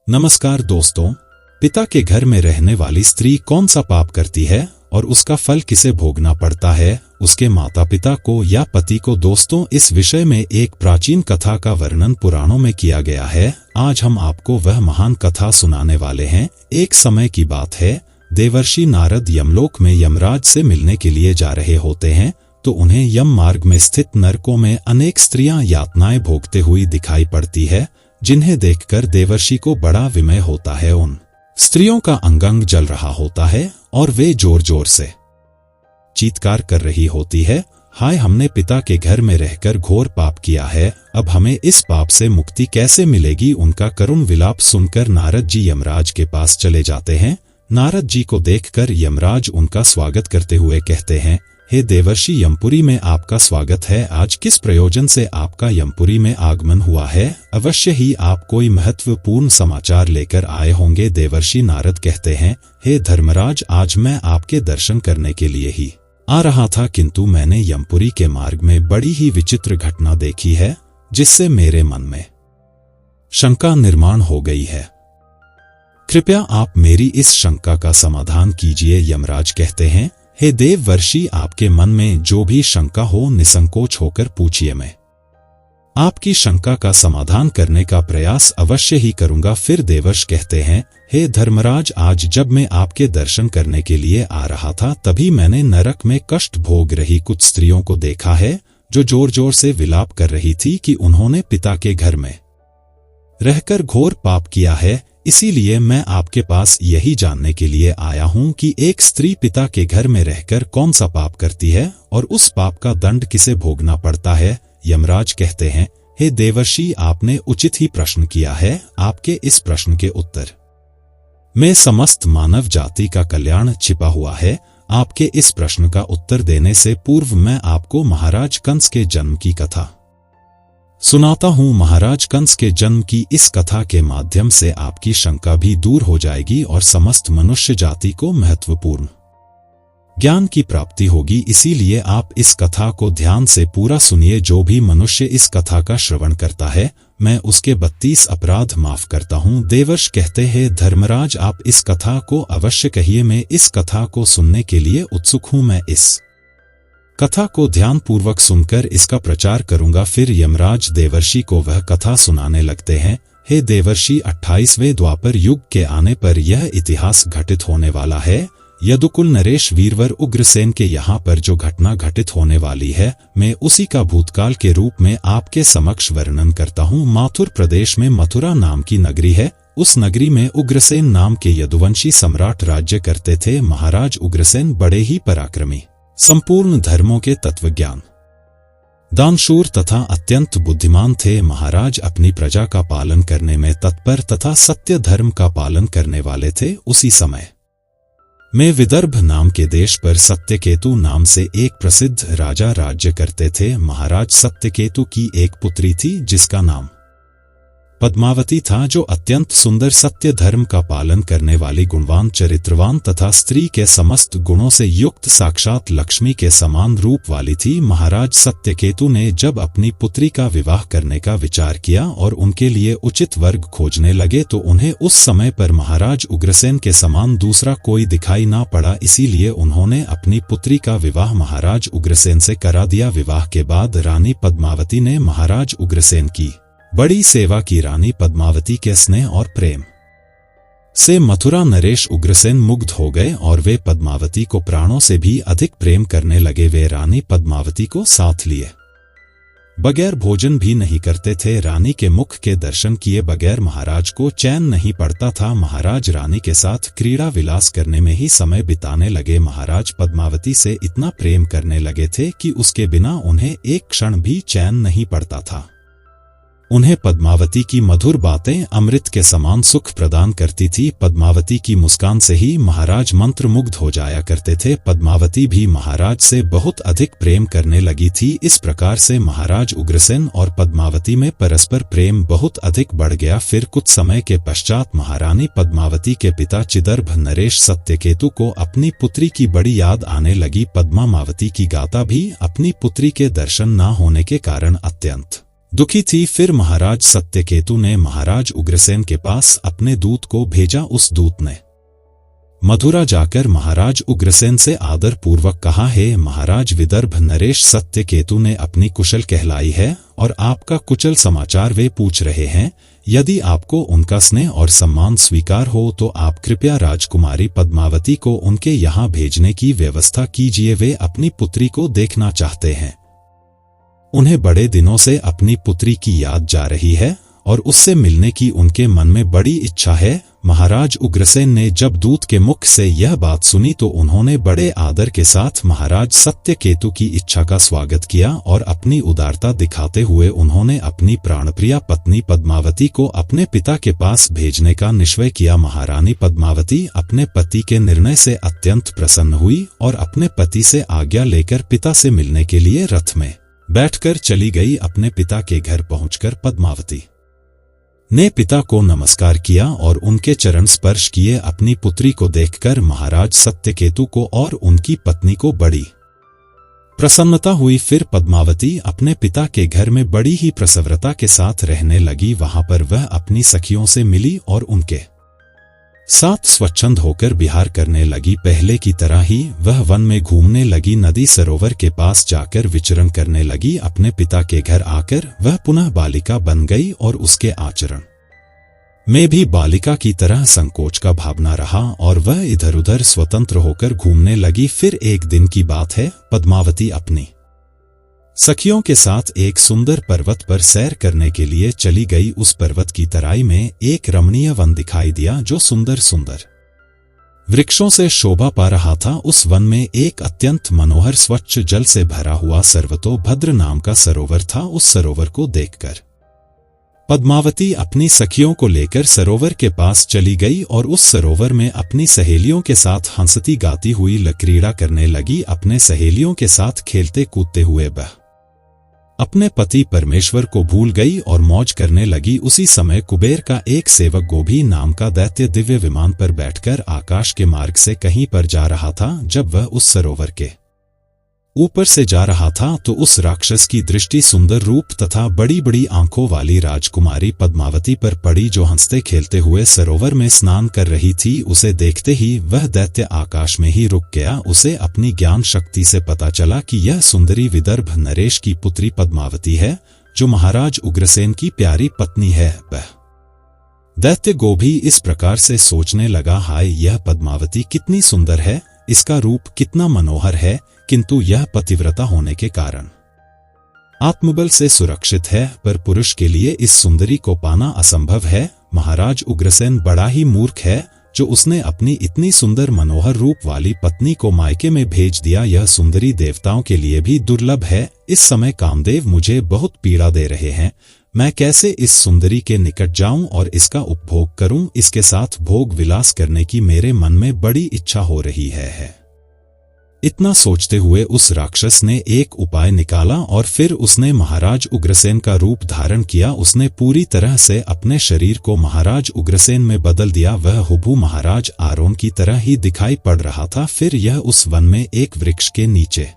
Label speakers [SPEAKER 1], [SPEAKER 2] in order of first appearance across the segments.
[SPEAKER 1] नमस्कार दोस्तों, पिता के घर में रहने वाली स्त्री कौन सा पाप करती है और उसका फल किसे भोगना पड़ता है, उसके माता पिता को या पति को। दोस्तों, इस विषय में एक प्राचीन कथा का वर्णन पुराणों में किया गया है। आज हम आपको वह महान कथा सुनाने वाले हैं। एक समय की बात है, देवर्षि नारद यमलोक में यमराज से मिलने के लिए जा रहे होते हैं तो उन्हें यम मार्ग में स्थित नरकों में अनेक स्त्रियां यातनाएं भोगते हुई दिखाई पड़ती है, जिन्हें देखकर देवर्षि को बड़ा विमय होता है। उन स्त्रियों का अंग जल रहा होता है और वे जोर जोर से चीत्कार कर रही होती है, हाय, हमने पिता के घर में रहकर घोर पाप किया है, अब हमें इस पाप से मुक्ति कैसे मिलेगी। उनका करुण विलाप सुनकर नारद जी यमराज के पास चले जाते हैं। नारद जी को देखकर यमराज उनका स्वागत करते हुए कहते हैं, हे देवर्षि, यमपुरी में आपका स्वागत है। आज किस प्रयोजन से आपका यमपुरी में आगमन हुआ है? अवश्य ही आप कोई महत्वपूर्ण समाचार लेकर आए होंगे। देवर्षि नारद कहते हैं, हे धर्मराज, आज मैं आपके दर्शन करने के लिए ही आ रहा था, किंतु मैंने यमपुरी के मार्ग में बड़ी ही विचित्र घटना देखी है, जिससे मेरे मन में शंका निर्माण हो गई है। कृपया आप मेरी इस शंका का समाधान कीजिए। यमराज कहते हैं, हे देवर्षि, आपके मन में जो भी शंका हो निसंकोच होकर पूछिए, मैं आपकी शंका का समाधान करने का प्रयास अवश्य ही करूंगा। फिर देवर्षि कहते हैं, हे धर्मराज, आज जब मैं आपके दर्शन करने के लिए आ रहा था तभी मैंने नरक में कष्ट भोग रही कुछ स्त्रियों को देखा है, जो जोर जोर से विलाप कर रही थी कि उन्होंने पिता के घर में रहकर घोर पाप किया है। इसीलिए मैं आपके पास यही जानने के लिए आया हूं कि एक स्त्री पिता के घर में रहकर कौन सा पाप करती है और उस पाप का दंड किसे भोगना पड़ता है। यमराज कहते हैं, हे देवर्षि, आपने उचित ही प्रश्न किया है। आपके इस प्रश्न के उत्तर में समस्त मानव जाति का कल्याण छिपा हुआ है। आपके इस प्रश्न का उत्तर देने से पूर्व मैं आपको महाराज कंस के जन्म की कथा सुनाता हूं। महाराज कंस के जन्म की इस कथा के माध्यम से आपकी शंका भी दूर हो जाएगी और समस्त मनुष्य जाति को महत्वपूर्ण ज्ञान की प्राप्ति होगी। इसीलिए आप इस कथा को ध्यान से पूरा सुनिए। जो भी मनुष्य इस कथा का श्रवण करता है, मैं उसके 32 अपराध माफ करता हूं। देवर्षि कहते हैं, धर्मराज, आप इस कथा को अवश्य कहिए, मैं इस कथा को सुनने के लिए उत्सुक हूं। मैं इस कथा को ध्यान पूर्वक सुनकर इसका प्रचार करूंगा। फिर यमराज देवर्षि को वह कथा सुनाने लगते हैं। हे देवर्षि, 28वें द्वापर युग के आने पर यह इतिहास घटित होने वाला है। यदुकुल नरेश वीरवर उग्रसेन के यहाँ पर जो घटना घटित होने वाली है, मैं उसी का भूतकाल के रूप में आपके समक्ष वर्णन करता हूँ। माथुर प्रदेश में मथुरा नाम की नगरी है। उस नगरी में उग्रसेन नाम के यदुवंशी सम्राट राज्य करते थे। महाराज उग्रसेन बड़े ही पराक्रमी, संपूर्ण धर्मों के तत्वज्ञान, दानशूर तथा अत्यंत बुद्धिमान थे। महाराज अपनी प्रजा का पालन करने में तत्पर तथा सत्य धर्म का पालन करने वाले थे। उसी समय में विदर्भ नाम के देश पर सत्यकेतु नाम से एक प्रसिद्ध राजा राज्य करते थे। महाराज सत्यकेतु की एक पुत्री थी जिसका नाम पद्मावती था, जो अत्यंत सुंदर, सत्य धर्म का पालन करने वाली, गुणवान, चरित्रवान तथा स्त्री के समस्त गुणों से युक्त साक्षात लक्ष्मी के समान रूप वाली थी। महाराज सत्यकेतु ने जब अपनी पुत्री का विवाह करने का विचार किया और उनके लिए उचित वर्ग खोजने लगे तो उन्हें उस समय पर महाराज उग्रसेन के समान दूसरा कोई दिखाई ना पड़ा। इसीलिए उन्होंने अपनी पुत्री का विवाह महाराज उग्रसेन से करा दिया। विवाह के बाद रानी पद्मावती ने महाराज उग्रसेन की बड़ी सेवा की। रानी पद्मावती के स्नेह और प्रेम से मथुरा नरेश उग्रसेन मुग्ध हो गए और वे पद्मावती को प्राणों से भी अधिक प्रेम करने लगे। वे रानी पद्मावती को साथ लिए बगैर भोजन भी नहीं करते थे। रानी के मुख के दर्शन किए बगैर महाराज को चैन नहीं पड़ता था। महाराज रानी के साथ क्रीड़ा विलास करने में ही समय बिताने लगे। महाराज पद्मावती से इतना प्रेम करने लगे थे कि उसके बिना उन्हें एक क्षण भी चैन नहीं पड़ता था। उन्हें पद्मावती की मधुर बातें अमृत के समान सुख प्रदान करती थी। पद्मावती की मुस्कान से ही महाराज मंत्रमुग्ध हो जाया करते थे। पद्मावती भी महाराज से बहुत अधिक प्रेम करने लगी थी। इस प्रकार से महाराज उग्रसेन और पद्मावती में परस्पर प्रेम बहुत अधिक बढ़ गया। फिर कुछ समय के पश्चात महारानी पद्मावती के पिता चिदर्भ नरेश सत्यकेतु को अपनी पुत्री की बड़ी याद आने लगी। पद्मावती की गाता भी अपनी पुत्री के दर्शन न होने के कारण अत्यंत दुखी थी। फिर महाराज सत्यकेतु ने महाराज उग्रसेन के पास अपने दूत को भेजा। उस दूत ने मथुरा जाकर महाराज उग्रसेन से आदर पूर्वक कहा, हे महाराज विदर्भ नरेश, सत्यकेतु ने अपनी कुशल कहलाई है और आपका कुशल समाचार वे पूछ रहे हैं। यदि आपको उनका स्नेह और सम्मान स्वीकार हो तो आप कृपया राजकुमारी पद्मावती को उनके यहाँ भेजने की व्यवस्था कीजिए। वे अपनी पुत्री को देखना चाहते हैं। उन्हें बड़े दिनों से अपनी पुत्री की याद जा रही है और उससे मिलने की उनके मन में बड़ी इच्छा है। महाराज उग्रसेन ने जब दूत के मुख से यह बात सुनी तो उन्होंने बड़े आदर के साथ महाराज सत्यकेतु की इच्छा का स्वागत किया और अपनी उदारता दिखाते हुए उन्होंने अपनी प्राणप्रिया पत्नी पद्मावती को अपने पिता के पास भेजने का निश्चय किया। महारानी पद्मावती अपने पति के निर्णय से अत्यंत प्रसन्न हुई और अपने पति से आज्ञा लेकर पिता से मिलने के लिए रथ में बैठकर चली गई। अपने पिता के घर पहुंचकर पद्मावती ने पिता को नमस्कार किया और उनके चरण स्पर्श किए। अपनी पुत्री को देखकर महाराज सत्यकेतु को और उनकी पत्नी को बड़ी प्रसन्नता हुई। फिर पद्मावती अपने पिता के घर में बड़ी ही प्रसन्नता के साथ रहने लगी। वहां पर वह अपनी सखियों से मिली और उनके साथ स्वच्छंद होकर विहार करने लगी। पहले की तरह ही वह वन में घूमने लगी, नदी सरोवर के पास जाकर विचरण करने लगी। अपने पिता के घर आकर वह पुनः बालिका बन गई और उसके आचरण में भी बालिका की तरह संकोच का भावना रहा और वह इधर उधर स्वतंत्र होकर घूमने लगी। फिर एक दिन की बात है, पद्मावती अपनी सखियों के साथ एक सुंदर पर्वत पर सैर करने के लिए चली गई। उस पर्वत की तराई में एक रमणीय वन दिखाई दिया जो सुंदर सुंदर वृक्षों से शोभा पा रहा था। उस वन में एक अत्यंत मनोहर स्वच्छ जल से भरा हुआ सर्वतोभद्र नाम का सरोवर था। उस सरोवर को देखकर पद्मावती अपनी सखियों को लेकर सरोवर के पास चली गई और उस सरोवर में अपनी सहेलियों के साथ हंसती गाती हुई क्रीड़ा करने लगी। अपने सहेलियों के साथ खेलते कूदते हुए वह अपने पति परमेश्वर को भूल गई और मौज करने लगी। उसी समय कुबेर का एक सेवक गोभी नाम का दैत्य दिव्य विमान पर बैठकर आकाश के मार्ग से कहीं पर जा रहा था। जब वह उस सरोवर के ऊपर से जा रहा था तो उस राक्षस की दृष्टि सुंदर रूप तथा बड़ी बड़ी आंखों वाली राजकुमारी पद्मावती पर पड़ी जो हंसते खेलते हुए सरोवर में स्नान कर रही थी। उसे देखते ही वह दैत्य आकाश में ही रुक गया। उसे अपनी ज्ञान शक्ति से पता चला कि यह सुंदरी विदर्भ नरेश की पुत्री पद्मावती है जो महाराज उग्रसेन की प्यारी पत्नी है। वह दैत्य गोभी इस प्रकार से सोचने लगा, हाय यह पद्मावती कितनी सुंदर है, इसका रूप कितना मनोहर है, किंतु यह पतिव्रता होने के कारण आत्मबल से सुरक्षित है, पर पुरुष के लिए इस सुंदरी को पाना असंभव है। महाराज उग्रसेन बड़ा ही मूर्ख है जो उसने अपनी इतनी सुंदर मनोहर रूप वाली पत्नी को मायके में भेज दिया। यह सुंदरी देवताओं के लिए भी दुर्लभ है। इस समय कामदेव मुझे बहुत पीड़ा दे रहे हैं। मैं कैसे इस सुंदरी के निकट जाऊं और इसका उपभोग करूं। इसके साथ भोग विलास करने की मेरे मन में बड़ी इच्छा हो रही है। इतना सोचते हुए उस राक्षस ने एक उपाय निकाला और फिर उसने महाराज उग्रसेन का रूप धारण किया। उसने पूरी तरह से अपने शरीर को महाराज उग्रसेन में बदल दिया। वह हुबहू महाराज आरोन की तरह ही दिखाई पड़ रहा था। फिर यह उस वन में एक वृक्ष के नीचे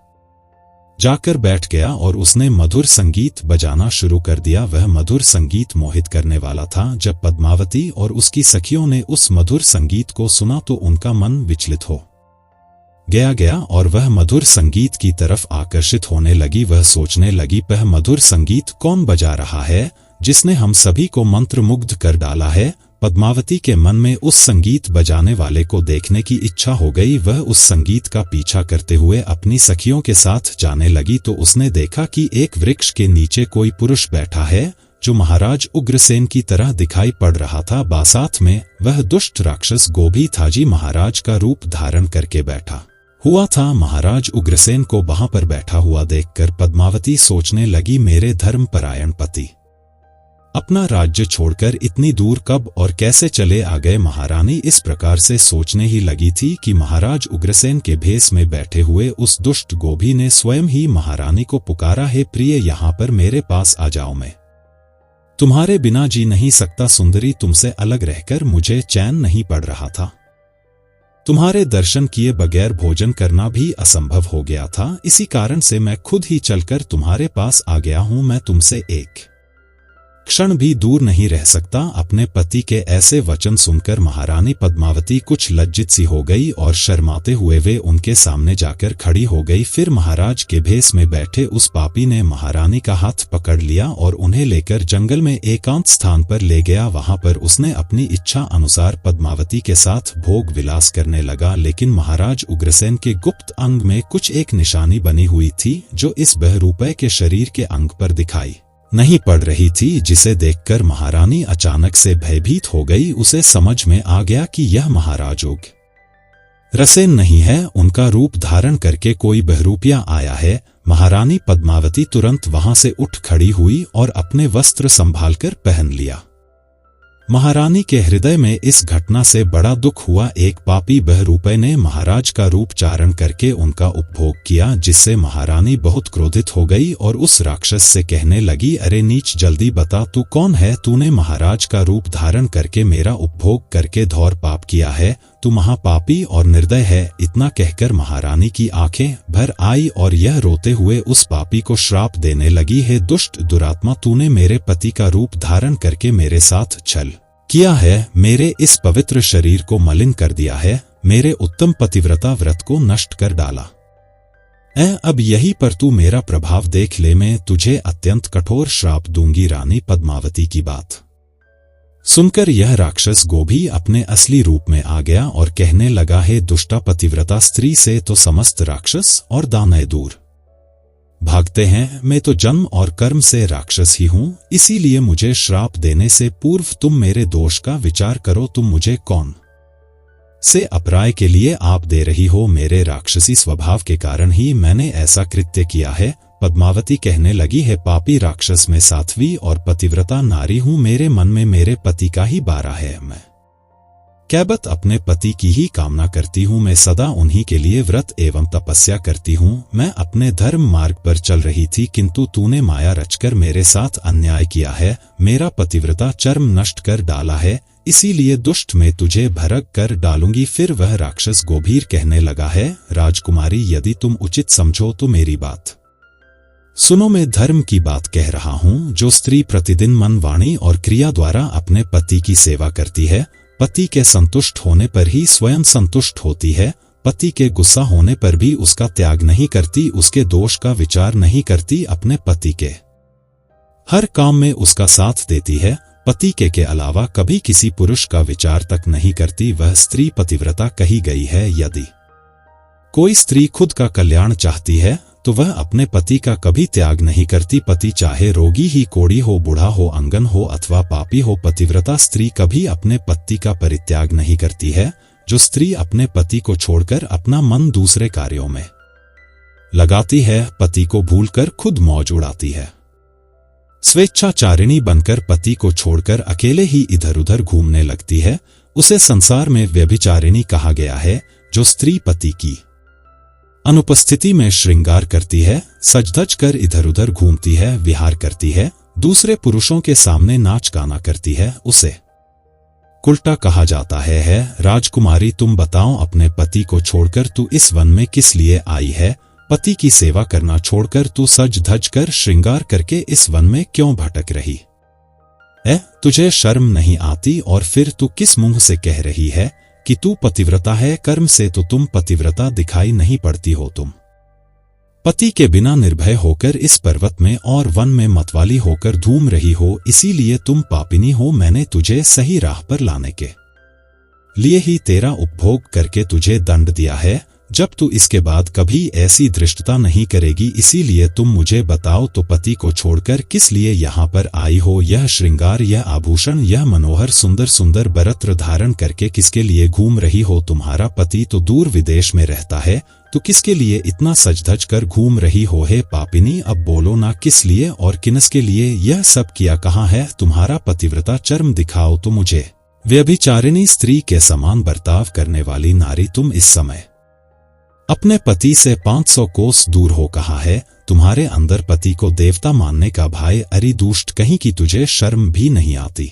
[SPEAKER 1] जाकर बैठ गया और उसने मधुर संगीत बजाना शुरू कर दिया। वह मधुर संगीत मोहित करने वाला था। जब पद्मावती और उसकी सखियों ने उस मधुर संगीत को सुना तो उनका मन विचलित हो गया और वह मधुर संगीत की तरफ आकर्षित होने लगी। वह सोचने लगी, वह मधुर संगीत कौन बजा रहा है जिसने हम सभी को मंत्रमुग्ध कर डाला है। पद्मावती के मन में उस संगीत बजाने वाले को देखने की इच्छा हो गई। वह उस संगीत का पीछा करते हुए अपनी सखियों के साथ जाने लगी तो उसने देखा कि एक वृक्ष के नीचे कोई पुरुष बैठा है जो महाराज उग्रसेन की तरह दिखाई पड़ रहा था। बासात में वह दुष्ट राक्षस गोभी था जी महाराज का रूप धारण करके बैठा हुआ था। महाराज उग्रसेन को वहां पर बैठा हुआ देखकर पद्मावती सोचने लगी, मेरे धर्मपरायण पति अपना राज्य छोड़कर इतनी दूर कब और कैसे चले आ गए। महारानी इस प्रकार से सोचने ही लगी थी कि महाराज उग्रसेन के भेष में बैठे हुए उस दुष्ट गोभी ने स्वयं ही महारानी को पुकारा, हे प्रिय यहाँ पर मेरे पास आ जाओ, मैं तुम्हारे बिना जी नहीं सकता। सुंदरी तुमसे अलग रहकर मुझे चैन नहीं पड़ रहा था। तुम्हारे दर्शन किए बगैर भोजन करना भी असंभव हो गया था। इसी कारण से मैं खुद ही चलकर तुम्हारे पास आ गया हूं। मैं तुमसे एक क्षण भी दूर नहीं रह सकता। अपने पति के ऐसे वचन सुनकर महारानी पद्मावती कुछ लज्जित सी हो गई और शर्माते हुए वे उनके सामने जाकर खड़ी हो गई। फिर महाराज के भेष में बैठे उस पापी ने महारानी का हाथ पकड़ लिया और उन्हें लेकर जंगल में एकांत स्थान पर ले गया। वहां पर उसने अपनी इच्छा अनुसार पद्मावती के साथ भोग विलास करने लगा। लेकिन महाराज उग्रसेन के गुप्त अंग में कुछ एक निशानी बनी हुई थी जो इस बहरूपे के शरीर के अंग पर दिखाई नहीं पड़ रही थी, जिसे देखकर महारानी अचानक से भयभीत हो गई। उसे समझ में आ गया कि यह महाराज उग्रसेन नहीं है, उनका रूप धारण करके कोई बहरूपिया आया है। महारानी पद्मावती तुरंत वहां से उठ खड़ी हुई और अपने वस्त्र संभालकर पहन लिया। महारानी के हृदय में इस घटना से बड़ा दुख हुआ। एक पापी बहरूपे ने महाराज का रूप चारण करके उनका उपभोग किया, जिससे महारानी बहुत क्रोधित हो गई और उस राक्षस से कहने लगी, अरे नीच, जल्दी बता तू कौन है? तूने महाराज का रूप धारण करके मेरा उपभोग करके घोर पाप किया है, तू महापापी और निर्दय है। इतना कहकर महारानी की आंखें भर आई और यह रोते हुए उस पापी को श्राप देने लगी, हे दुष्ट दुरात्मा, तूने मेरे पति का रूप धारण करके मेरे साथ छल किया है, मेरे इस पवित्र शरीर को मलिन कर दिया है, मेरे उत्तम पतिव्रता व्रत को नष्ट कर डाला। अब यहीं पर तू मेरा प्रभाव देख ले, मैं तुझे अत्यंत कठोर श्राप दूंगी। रानी पद्मावती की बात सुनकर यह राक्षस गोभी अपने असली रूप में आ गया और कहने लगा, हे दुष्टा पतिव्रता स्त्री से तो समस्त राक्षस और दानव दूर भागते हैं। मैं तो जन्म और कर्म से राक्षस ही हूं, इसीलिए मुझे श्राप देने से पूर्व तुम मेरे दोष का विचार करो। तुम मुझे कौन से अपराय के लिए आप दे रही हो? मेरे राक्षसी स्वभाव के कारण ही मैंने ऐसा कृत्य किया है। पद्मावती कहने लगी, है पापी राक्षस में साध्वी और पतिव्रता नारी हूं, मेरे मन में मेरे पति का ही बारा है। मैं केवल अपने पति की ही कामना करती हूँ, मैं सदा उन्हीं के लिए व्रत एवं तपस्या करती हूँ। मैं अपने धर्म मार्ग पर चल रही थी, किंतु तूने माया रचकर मेरे साथ अन्याय किया है, मेरा पतिव्रता चर्म नष्ट कर डाला है, इसीलिए दुष्ट मैं तुझे भरग कर डालूंगी। फिर वह राक्षस गोभीर कहने लगा, है राजकुमारी, यदि तुम उचित समझो तो मेरी बात सुनो। मैं धर्म की बात कह रहा हूँ। जो स्त्री प्रतिदिन मन, वाणी और क्रिया द्वारा अपने पति की सेवा करती है, पति के संतुष्ट होने पर ही स्वयं संतुष्ट होती है, पति के गुस्सा होने पर भी उसका त्याग नहीं करती, उसके दोष का विचार नहीं करती, अपने पति के हर काम में उसका साथ देती है, पति के अलावा कभी किसी पुरुष का विचार तक नहीं करती, वह स्त्री पतिव्रता कही गई है। यदि कोई स्त्री खुद का कल्याण चाहती है तो वह अपने पति का कभी त्याग नहीं करती, पति चाहे रोगी ही कोढ़ी हो, बूढ़ा हो, अंगन हो अथवा पापी हो, पतिव्रता स्त्री कभी अपने पति का परित्याग नहीं करती है। जो स्त्री अपने पति को छोड़कर अपना मन दूसरे कार्यों में लगाती है, पति को भूलकर खुद मौज उड़ाती है, स्वेच्छाचारिणी बनकर पति को छोड़कर अकेले ही इधर उधर घूमने लगती है, उसे संसार में व्यभिचारिणी कहा गया है। जो स्त्री पति की अनुपस्थिति में श्रृंगार करती है, सज-धज कर इधर उधर घूमती है, विहार करती है, दूसरे पुरुषों के सामने नाच गाना करती है, उसे उल्टा कहा जाता है। राजकुमारी, तुम बताओ, अपने पति को छोड़कर तू इस वन में किस लिए आई है? पति की सेवा करना छोड़कर तू सज धज कर श्रृंगार करके इस वन में क्यों भटक रही है? तुझे शर्म नहीं आती? और फिर तू किस मुंह से कह रही है कि तू पतिव्रता है? कर्म से तो तुम पतिव्रता दिखाई नहीं पड़ती हो। तुम पति के बिना निर्भय होकर इस पर्वत में और वन में मतवाली होकर धूम रही हो, इसीलिए तुम पापिनी हो। मैंने तुझे सही राह पर लाने के लिए ही तेरा उपभोग करके तुझे दंड दिया है। जब तू इसके बाद कभी ऐसी धृष्टता नहीं करेगी, इसीलिए तुम मुझे बताओ तो पति को छोड़कर किस लिए यहाँ पर आई हो? यह श्रृंगार, यह आभूषण, यह मनोहर सुंदर सुंदर वस्त्र धारण करके किसके लिए घूम रही हो? तुम्हारा पति तो दूर विदेश में रहता है, तो किसके लिए इतना सज-धज कर घूम रही हो? हे पापिनी, अब बोलो ना, किस लिए और किसके लिए यह सब किया? कहाँ है तुम्हारा पतिव्रता चर्म? दिखाओ तो मुझे। व्यभिचारिणी स्त्री के समान बर्ताव करने वाली नारी, तुम इस समय अपने पति से 500 कोस दूर हो। कहा है तुम्हारे अंदर पति को देवता मानने का भाई? अरे दुष्ट कहीं की, तुझे शर्म भी नहीं आती?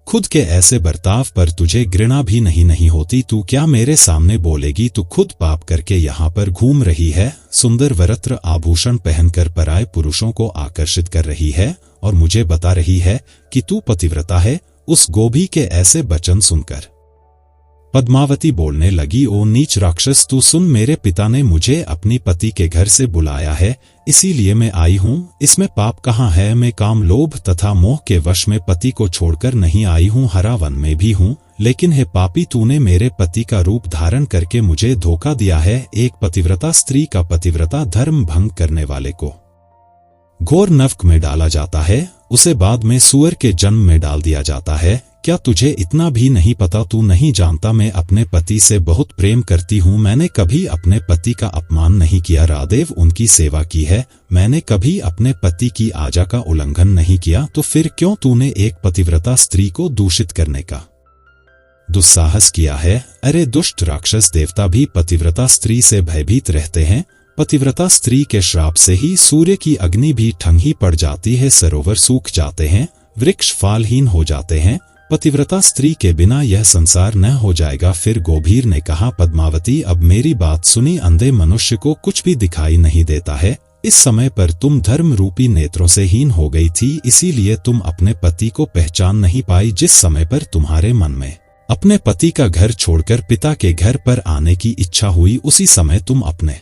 [SPEAKER 1] खुद के ऐसे बर्ताव पर तुझे घृणा भी नहीं होती? तू क्या मेरे सामने बोलेगी? तू खुद पाप करके यहाँ पर घूम रही है, सुंदर वस्त्र आभूषण पहनकर पराये पुरुषों को आकर्षित कर रही है और मुझे बता रही है कि तू पतिव्रता है। उस गोभी के ऐसे वचन सुनकर पद्मावती बोलने लगी, ओ नीच राक्षस, तू सुन, मेरे पिता ने मुझे अपनी पति के घर से बुलाया है, इसीलिए मैं आई हूँ। इसमें पाप कहाँ है? मैं काम, लोभ तथा मोह के वश में पति को छोड़कर नहीं आई हूँ, हरा वन में भी हूँ। लेकिन हे पापी, तूने मेरे पति का रूप धारण करके मुझे धोखा दिया है। एक पतिव्रता स्त्री का पतिव्रता धर्म भंग करने वाले को घोर नरक में डाला जाता है, उसे बाद में सूअर के जन्म में डाल दिया जाता है। क्या तुझे इतना भी नहीं पता? तू नहीं जानता मैं अपने पति से बहुत प्रेम करती हूँ। मैंने कभी अपने पति का अपमान नहीं किया, रादेव उनकी सेवा की है। मैंने कभी अपने पति की आज्ञा का उल्लंघन नहीं किया। तो फिर क्यों तूने एक पतिव्रता स्त्री को दूषित करने का दुस्साहस किया है? अरे दुष्ट राक्षस, देवता भी पतिव्रता स्त्री से भयभीत रहते हैं। पतिव्रता स्त्री के श्राप से ही सूर्य की अग्नि भी ठंडी पड़ जाती है, सरोवर सूख जाते हैं, वृक्ष फलहीन हो जाते हैं। पतिव्रता स्त्री के बिना यह संसार न हो जाएगा। फिर गोभीर ने कहा, पद्मावती, अब मेरी बात सुनी। अंधे मनुष्य को कुछ भी दिखाई नहीं देता है। इस समय पर तुम धर्म रूपी नेत्रों से हीन हो गई थी, इसीलिए तुम अपने पति को पहचान नहीं पाई। जिस समय पर तुम्हारे मन में अपने पति का घर छोड़कर पिता के घर पर आने की इच्छा हुई, उसी समय तुम अपने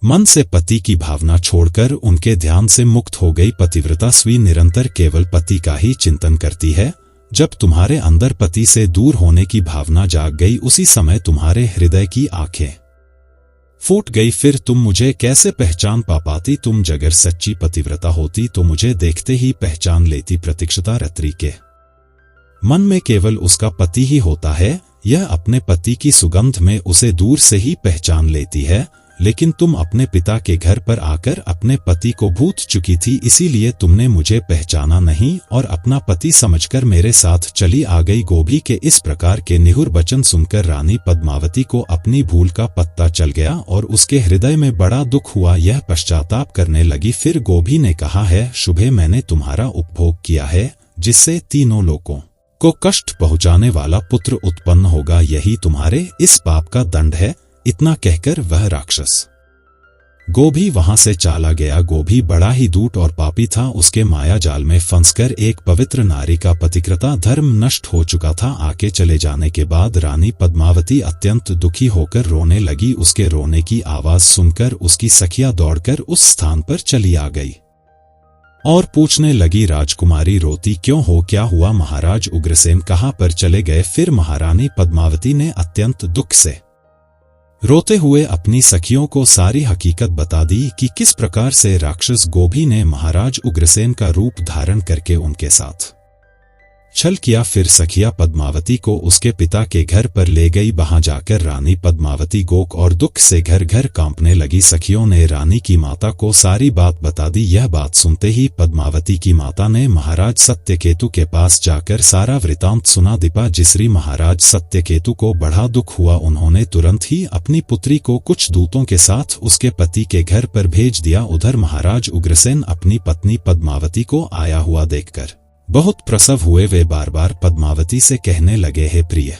[SPEAKER 1] मन से पति की भावना छोड़कर उनके ध्यान से मुक्त हो गई। पतिव्रता स्त्री निरंतर केवल पति का ही चिंतन करती है। जब तुम्हारे अंदर पति से दूर होने की भावना जाग गई, उसी समय तुम्हारे हृदय की आंखें फूट गई। फिर तुम मुझे कैसे पहचान पाती? तुम जगर सच्ची पतिव्रता होती तो मुझे देखते ही पहचान लेती। प्रतीक्षिता रात्रि के मन में केवल उसका पति ही होता है, यह अपने पति की सुगंध में उसे दूर से ही पहचान लेती है। लेकिन तुम अपने पिता के घर पर आकर अपने पति को भूल चुकी थी, इसीलिए तुमने मुझे पहचाना नहीं और अपना पति समझकर मेरे साथ चली आ गई। गोभी के इस प्रकार के निहुर वचन सुनकर रानी पद्मावती को अपनी भूल का पता चल गया और उसके हृदय में बड़ा दुख हुआ। यह पश्चाताप करने लगी। फिर गोभी ने कहा है, शुभे, मैंने तुम्हारा उपभोग किया है, जिससे तीनों लोगों को कष्ट पहुंचाने वाला पुत्र उत्पन्न होगा। यही तुम्हारे इस पाप का दंड है। इतना कहकर वह राक्षस गोभी वहां से चला गया। गोभी बड़ा ही दूत और पापी था। उसके माया जाल में फंसकर एक पवित्र नारी का पतिव्रता धर्म नष्ट हो चुका था। आके चले जाने के बाद रानी पद्मावती अत्यंत दुखी होकर रोने लगी। उसके रोने की आवाज सुनकर उसकी सखियां दौड़कर उस स्थान पर चली आ गई और पूछने लगी, राजकुमारी रोती क्यों हो? क्या हुआ? महाराज उग्रसेन कहाँ पर चले गए? फिर महारानी पद्मावती ने अत्यंत दुख से रोते हुए अपनी सखियों को सारी हकीकत बता दी कि किस प्रकार से राक्षस गोभी ने महाराज उग्रसेन का रूप धारण करके उनके साथ छल किया। फिर सखिया पद्मावती को उसके पिता के घर पर ले गई। वहां जाकर रानी पद्मावती गोक और दुख से घर घर कांपने लगी। सखियों ने रानी की माता को सारी बात बता दी। यह बात सुनते ही पद्मावती की माता ने महाराज सत्यकेतु के पास जाकर सारा वृतांत सुना। दीपाजिश्री महाराज सत्यकेतु को बड़ा दुख हुआ। उन्होंने तुरंत ही अपनी पुत्री को कुछ दूतों के साथ उसके पति के घर पर भेज दिया। उधर महाराज उग्रसेन अपनी पत्नी पद्मावती को आया हुआ देखकर बहुत प्रसन्न हुए। वे बार बार पद्मावती से कहने लगे, हे प्रिय,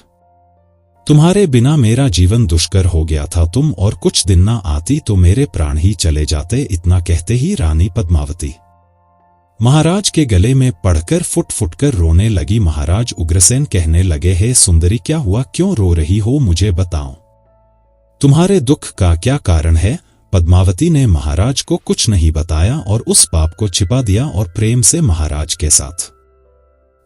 [SPEAKER 1] तुम्हारे बिना मेरा जीवन दुष्कर हो गया था। तुम और कुछ दिन ना आती तो मेरे प्राण ही चले जाते। इतना कहते ही रानी पद्मावती महाराज के गले में पड़कर फुट फुट कर रोने लगी। महाराज उग्रसेन कहने लगे, हे सुंदरी, क्या हुआ? क्यों रो रही हो? मुझे बताओ, तुम्हारे दुख का क्या कारण है? पद्मावती ने महाराज को कुछ नहीं बताया और उस पाप को छिपा दिया और प्रेम से महाराज के साथ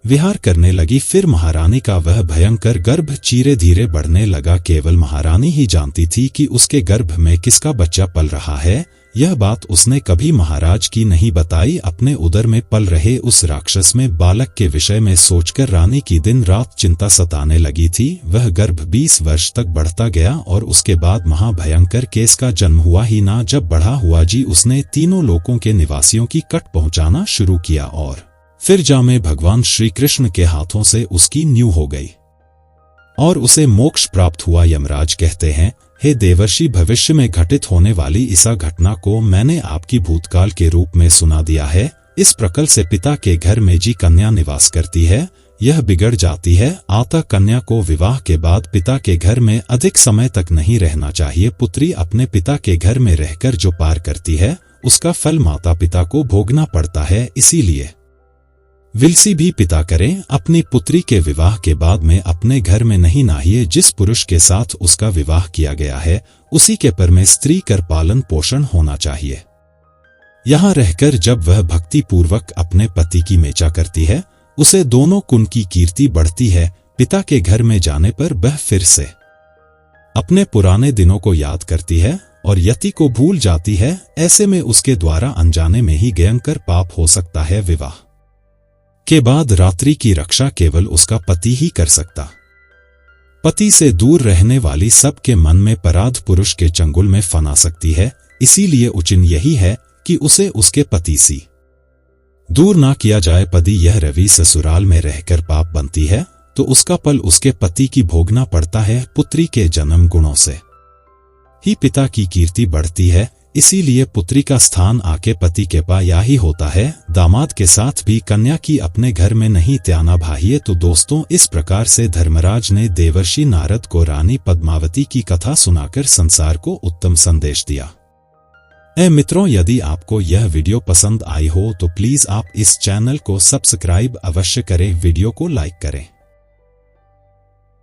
[SPEAKER 1] विहार करने लगी। फिर महारानी का वह भयंकर गर्भ धीरे धीरे बढ़ने लगा। केवल महारानी ही जानती थी कि उसके गर्भ में किसका बच्चा पल रहा है। यह बात उसने कभी महाराज की नहीं बताई। अपने उदर में पल रहे उस राक्षस में बालक के विषय में सोचकर रानी की दिन रात चिंता सताने लगी थी। वह गर्भ 20 वर्ष तक बढ़ता गया और उसके बाद महाभयंकर केस का जन्म हुआ ही ना। जब बढ़ा हुआ जी उसने तीनों लोकों के निवासियों की कट पहुंचाना शुरू किया और फिर जामे भगवान श्री कृष्ण के हाथों से उसकी न्यू हो गई और उसे मोक्ष प्राप्त हुआ। यमराज कहते हैं, हे देवर्षि, भविष्य में घटित होने वाली इस घटना को मैंने आपकी भूतकाल के रूप में सुना दिया है। इस प्रकार से पिता के घर में जी कन्या निवास करती है, यह बिगड़ जाती है। अतः कन्या को विवाह के बाद पिता के घर में अधिक समय तक नहीं रहना चाहिए। पुत्री अपने पिता के घर में रहकर जो पार करती है उसका फल माता पिता को भोगना पड़ता है। इसीलिए विलसी भी पिता करें अपनी पुत्री के विवाह के बाद में अपने घर में नहीं नाहिए जिस पुरुष के साथ उसका विवाह किया गया है उसी के पर में स्त्री कर पालन पोषण होना चाहिए। यहाँ रहकर जब वह भक्ति पूर्वक अपने पति की मेचा करती है उसे दोनों कुल की कीर्ति बढ़ती है। पिता के घर में जाने पर वह फिर से अपने पुराने दिनों को याद करती है और यति को भूल जाती है। ऐसे में उसके द्वारा अनजाने में ही भयंकर पाप हो सकता है। विवाह के बाद रात्रि की रक्षा केवल उसका पति ही कर सकता। पति से दूर रहने वाली सबके मन में पराध पुरुष के चंगुल में फना सकती है। इसीलिए उचित यही है कि उसे उसके पति से दूर ना किया जाए। पति यह रवि ससुराल में रहकर पाप बनती है तो उसका फल उसके पति की भोगना पड़ता है। पुत्री के जन्म गुणों से ही पिता की कीर्ति बढ़ती है। इसीलिए पुत्री का स्थान आके पति के पास या ही होता है। दामाद के साथ भी कन्या की अपने घर में नहीं त्याना भाइये। तो दोस्तों, इस प्रकार से धर्मराज ने देवर्षि नारद को रानी पद्मावती की कथा सुनाकर संसार को उत्तम संदेश दिया। मित्रों, यदि आपको यह वीडियो पसंद आई हो तो प्लीज आप इस चैनल को सब्सक्राइब अवश्य करें, वीडियो को लाइक करें।